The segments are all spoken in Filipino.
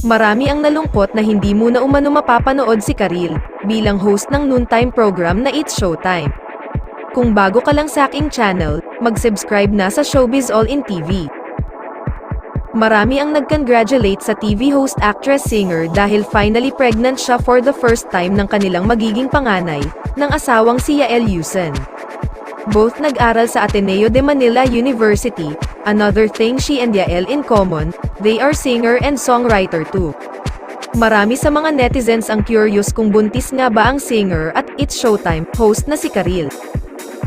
Marami ang nalungkot na hindi muna umano mapapanood si Karil bilang host ng noontime program na It's Showtime. Kung bago ka lang sa aking channel, mag-subscribe na sa Showbiz All in TV. Marami ang nag-congratulate sa TV host actress singer dahil finally pregnant siya for the first time ng kanilang magiging panganay, ng asawang si Yael Yuson. Both nag-aral sa Ateneo de Manila University. Another thing she and Yael in common, they are singer and songwriter too. Marami sa mga netizens ang curious kung buntis nga ba ang singer at It's Showtime host na si Karil.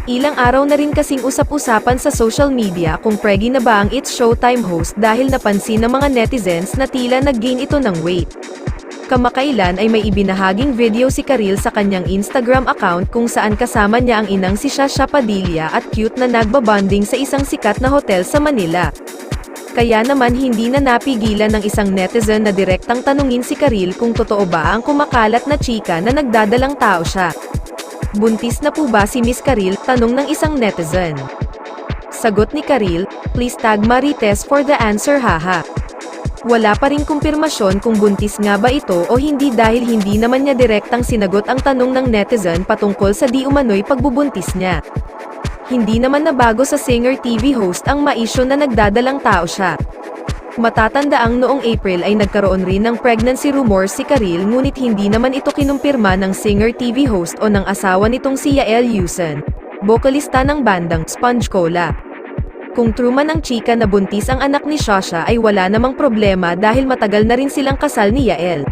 Ilang araw na rin kasing usap-usapan sa social media kung preggy na ba ang It's Showtime host dahil napansin ng mga netizens na tila nag-gain ito ng weight. Kamakailan ay may ibinahaging video si Karil sa kanyang Instagram account kung saan kasama niya ang inang si Shasha Padilla at cute na nagbabonding sa isang sikat na hotel sa Manila. Kaya naman hindi na napigilan ng isang netizen na direktang tanungin si Karil kung totoo ba ang kumakalat na chika na nagdadalang tao siya. Buntis na po ba si Miss Karil? Tanong ng isang netizen. Sagot ni Karil, please tag Marites for the answer haha. Wala pa ring kumpirmasyon kung buntis nga ba ito o hindi dahil hindi naman niya direktang sinagot ang tanong ng netizen patungkol sa di umano'y pagbubuntis niya. Hindi naman nabago sa singer TV host ang maisyo na nagdadalang tao siya. Matatandaang noong April ay nagkaroon rin ng pregnancy rumors si Karil ngunit hindi naman ito kinumpirma ng singer TV host o ng asawa nitong si Yael Yuson, bokalista ng bandang Sponge Cola. Kung true man ang chika na buntis ang anak ni Shasha ay wala namang problema dahil matagal na rin silang kasal ni Yael.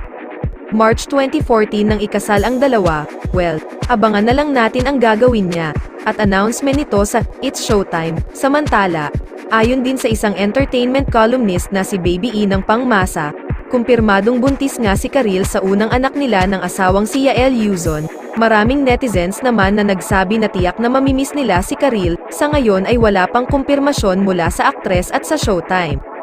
March 2014 nang ikasal ang dalawa, well, abangan na lang natin ang gagawin niya, at announcement nito sa It's Showtime. Samantala, ayon din sa isang entertainment columnist na si Baby E ng Pangmasa, kumpirmadong buntis nga si Karil sa unang anak nila ng asawang si Yael Yuson. Maraming netizens naman na nagsabi na tiyak na mamimiss nila si Karil, sa ngayon ay wala pang kumpirmasyon mula sa aktres at sa Showtime.